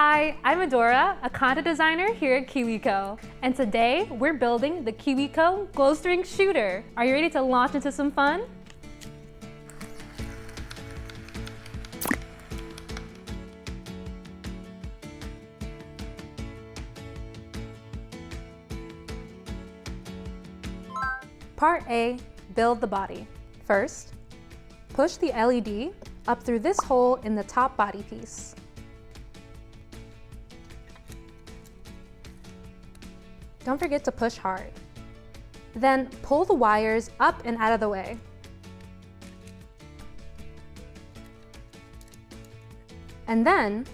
Hi, I'm Adora, a content designer here at KiwiCo, and today we're building the KiwiCo glow string shooter. Are you ready to launch into some fun? Part A, build the body. First, push the LED up through this hole in the top body piece. Don't forget to push hard. Then pull the wires up and out of the way. And then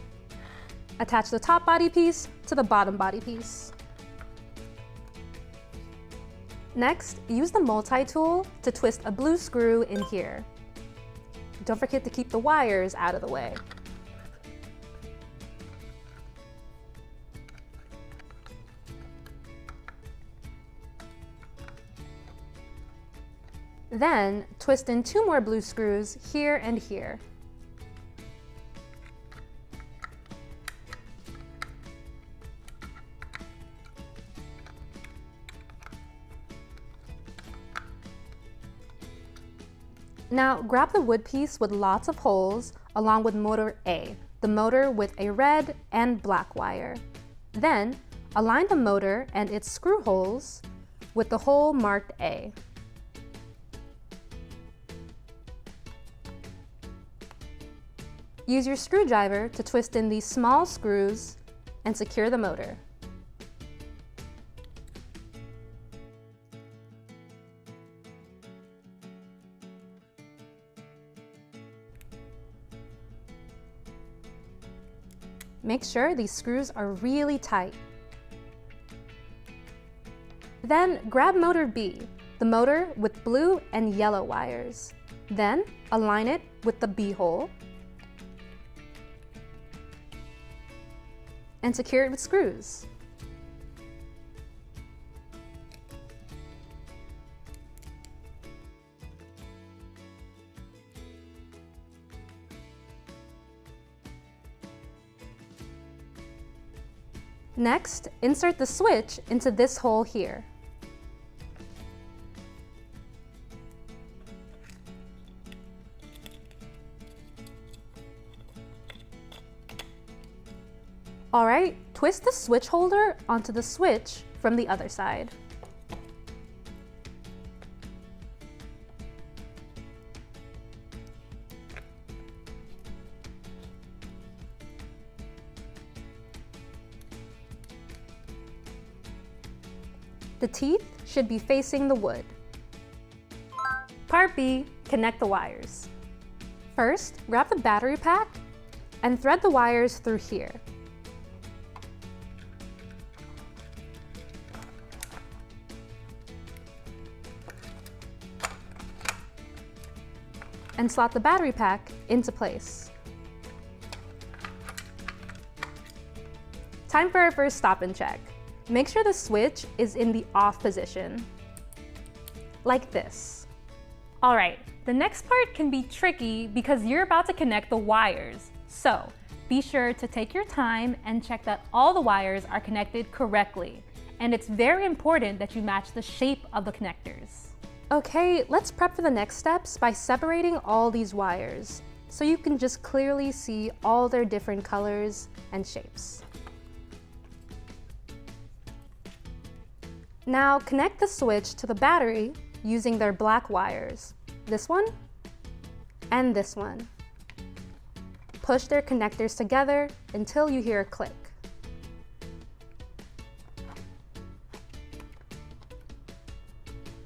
attach the top body piece to the bottom body piece. Next, use the multi-tool to twist a blue screw in here. Don't forget to keep the wires out of the way. Then, twist in 2 more blue screws here and here. Now, grab the wood piece with lots of holes along with motor A, the motor with a red and black wire. Then, align the motor and its screw holes with the hole marked A. Use your screwdriver to twist in these small screws and secure the motor. Make sure these screws are really tight. Then grab motor B, the motor with blue and yellow wires. Then align it with the B hole and secure it with screws. Next, insert the switch into this hole here. All right, twist the switch holder onto the switch from the other side. The teeth should be facing the wood. Part B, connect the wires. First, grab the battery pack and thread the wires through here. And slot the battery pack into place. Time for our first stop and check. Make sure the switch is in the off position, like this. All right, the next part can be tricky because you're about to connect the wires. So be sure to take your time and check that all the wires are connected correctly. And it's very important that you match the shape of the connectors. Okay, let's prep for the next steps by separating all these wires so you can just clearly see all their different colors and shapes. Now connect the switch to the battery using their black wires, this one and this one. Push their connectors together until you hear a click.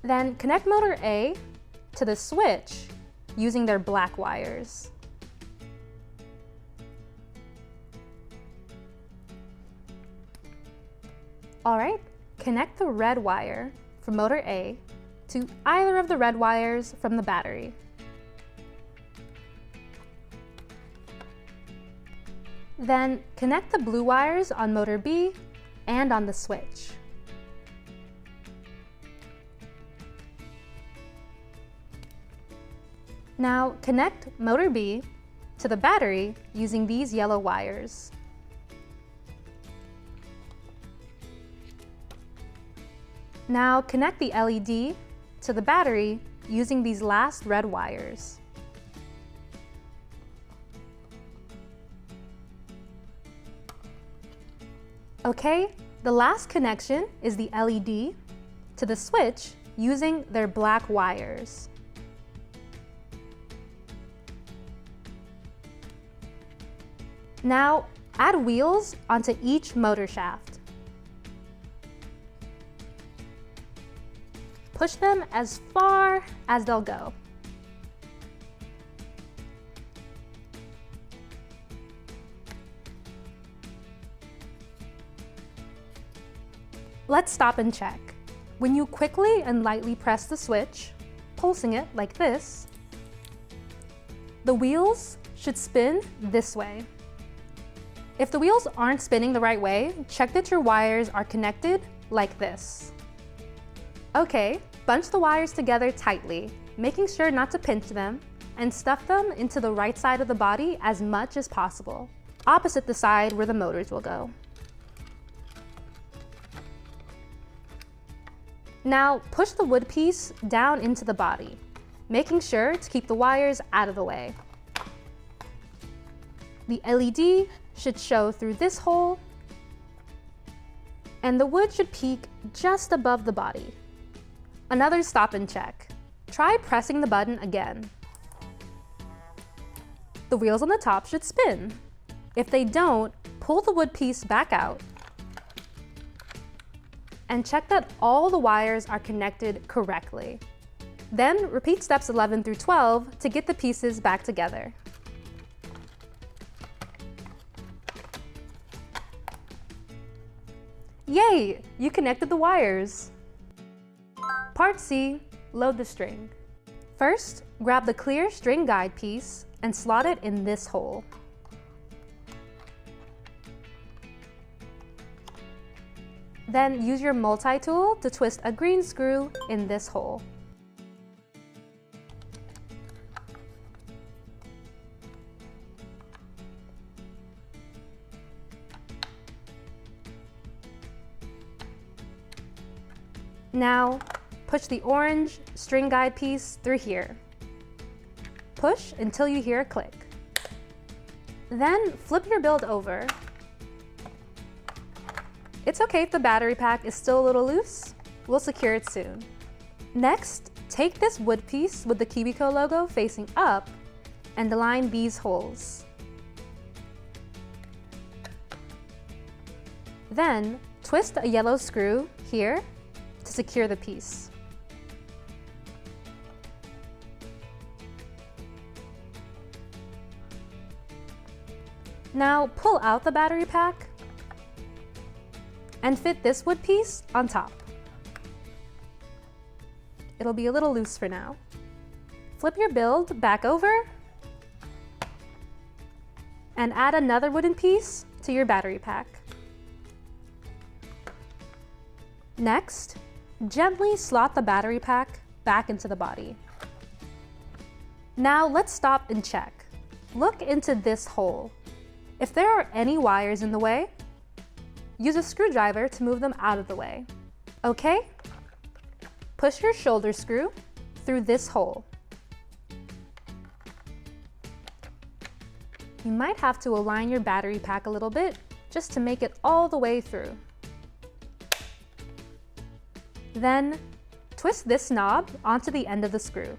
Then connect motor A to the switch using their black wires. All right, connect the red wire from motor A to either of the red wires from the battery. Then connect the blue wires on motor B and on the switch. Now connect motor B to the battery using these yellow wires. Now connect the LED to the battery using these last red wires. Okay, the last connection is the LED to the switch using their black wires. Now, add wheels onto each motor shaft. Push them as far as they'll go. Let's stop and check. When you quickly and lightly press the switch, pulsing it like this, the wheels should spin this way. If the wheels aren't spinning the right way, check that your wires are connected like this. Okay, bunch the wires together tightly, making sure not to pinch them, and stuff them into the right side of the body as much as possible, opposite the side where the motors will go. Now push the wood piece down into the body, making sure to keep the wires out of the way. The LED should show through this hole, and the wood should peak just above the body. Another stop and check. Try pressing the button again. The wheels on the top should spin. If they don't, pull the wood piece back out and check that all the wires are connected correctly. Then repeat steps 11 through 12 to get the pieces back together. Yay! You connected the wires! Part C, load the string. First, grab the clear string guide piece and slot it in this hole. Then use your multi-tool to twist a green screw in this hole. Now, push the orange string guide piece through here. Push until you hear a click. Then flip your build over. It's okay if the battery pack is still a little loose. We'll secure it soon. Next, take this wood piece with the KiwiCo logo facing up and align these holes. Then, twist a yellow screw here to secure the piece. Now pull out the battery pack and fit this wood piece on top. It'll be a little loose for now. Flip your build back over and add another wooden piece to your battery pack. Next, gently slot the battery pack back into the body. Now let's stop and check. Look into this hole. If there are any wires in the way, use a screwdriver to move them out of the way. Okay? Push your shoulder screw through this hole. You might have to align your battery pack a little bit just to make it all the way through. Then, twist this knob onto the end of the screw.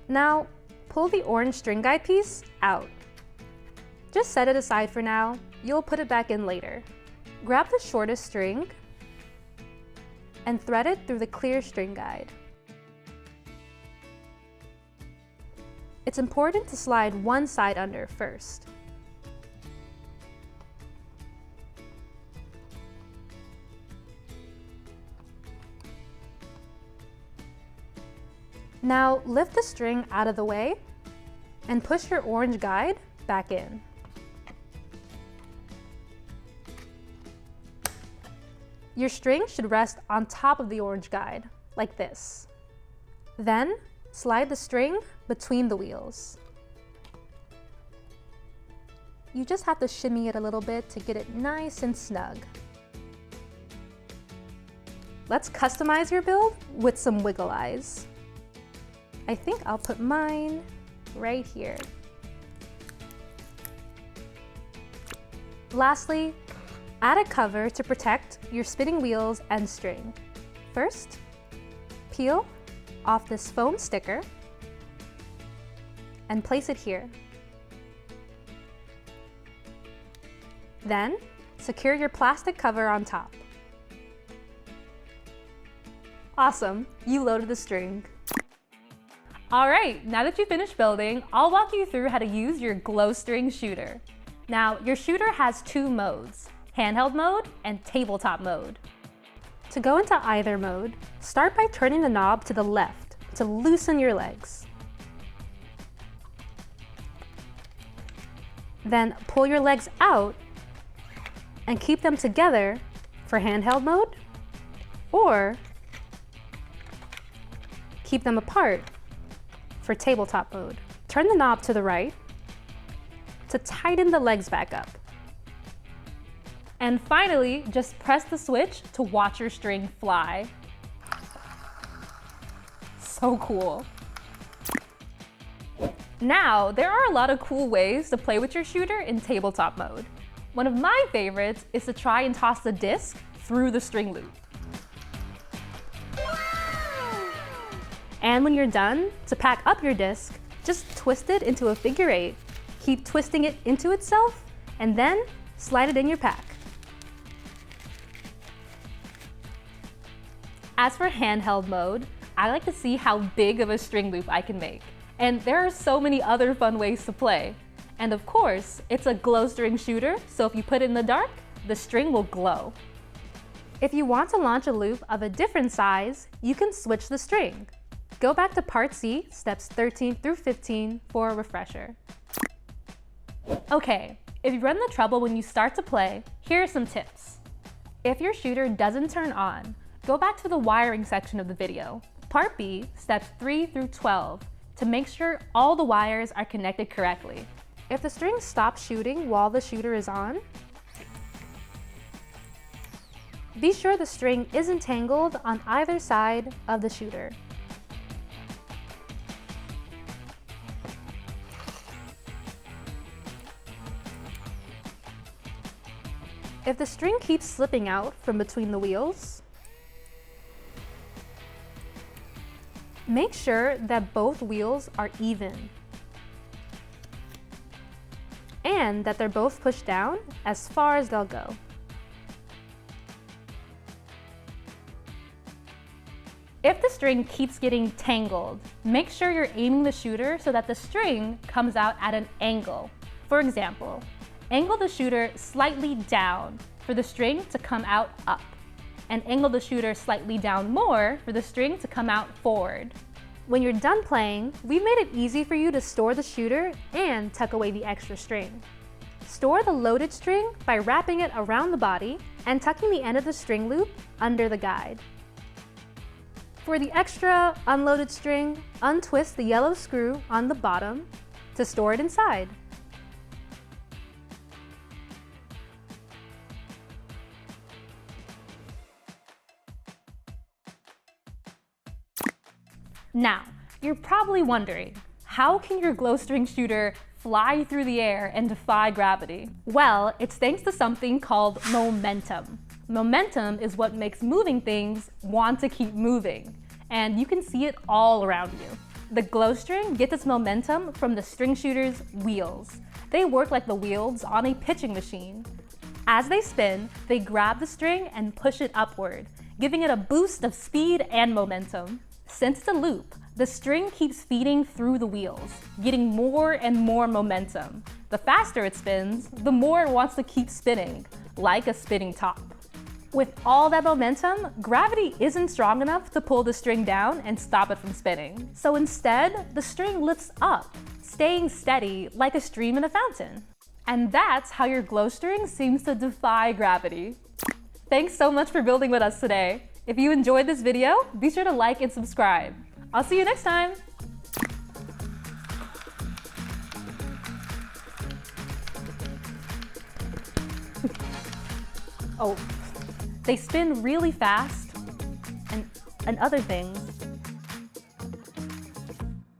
Now, pull the orange string guide piece out. Just set it aside for now. You'll put it back in later. Grab the shortest string and thread it through the clear string guide. It's important to slide one side under first. Now lift the string out of the way and push your orange guide back in. Your string should rest on top of the orange guide, like this. Then, slide the string between the wheels. You just have to shimmy it a little bit to get it nice and snug. Let's customize your build with some wiggle eyes. I think I'll put mine right here. Lastly, add a cover to protect your spinning wheels and string. First, peel off this foam sticker and place it here. Then, secure your plastic cover on top. Awesome, you loaded the string. All right, now that you've finished building, I'll walk you through how to use your glow string shooter. Now, your shooter has two modes, handheld mode and tabletop mode. To go into either mode, start by turning the knob to the left to loosen your legs. Then pull your legs out and keep them together for handheld mode, or keep them apart for tabletop mode. Turn the knob to the right to tighten the legs back up. And finally, just press the switch to watch your string fly. So cool. Now, there are a lot of cool ways to play with your shooter in tabletop mode. One of my favorites is to try and toss the disc through the string loop. And when you're done, to pack up your disc, just twist it into a figure 8. Keep twisting it into itself, and then slide it in your pack. As for handheld mode, I like to see how big of a string loop I can make. And there are so many other fun ways to play. And of course, it's a glow string shooter, so if you put it in the dark, the string will glow. If you want to launch a loop of a different size, you can switch the string. Go back to Part C, steps 13 through 15 for a refresher. Okay, if you run into trouble when you start to play, here are some tips. If your shooter doesn't turn on, go back to the wiring section of the video. Part B, steps 3 through 12, to make sure all the wires are connected correctly. If the string stops shooting while the shooter is on, be sure the string isn't tangled on either side of the shooter. If the string keeps slipping out from between the wheels, make sure that both wheels are even and that they're both pushed down as far as they'll go. If the string keeps getting tangled, make sure you're aiming the shooter so that the string comes out at an angle. For example, angle the shooter slightly down for the string to come out up, and angle the shooter slightly down more for the string to come out forward. When you're done playing, we've made it easy for you to store the shooter and tuck away the extra string. Store the loaded string by wrapping it around the body and tucking the end of the string loop under the guide. For the extra unloaded string, untwist the yellow screw on the bottom to store it inside. Now, you're probably wondering, how can your glow string shooter fly through the air and defy gravity? Well, it's thanks to something called momentum. Momentum is what makes moving things want to keep moving, and you can see it all around you. The glow string gets its momentum from the string shooter's wheels. They work like the wheels on a pitching machine. As they spin, they grab the string and push it upward, giving it a boost of speed and momentum. Since it's a loop, the string keeps feeding through the wheels, getting more and more momentum. The faster it spins, the more it wants to keep spinning, like a spinning top. With all that momentum, gravity isn't strong enough to pull the string down and stop it from spinning. So instead, the string lifts up, staying steady like a stream in a fountain. And that's how your glow string seems to defy gravity. Thanks so much for building with us today. If you enjoyed this video, be sure to like and subscribe. I'll see you next time. Oh, they spin really fast, and other things.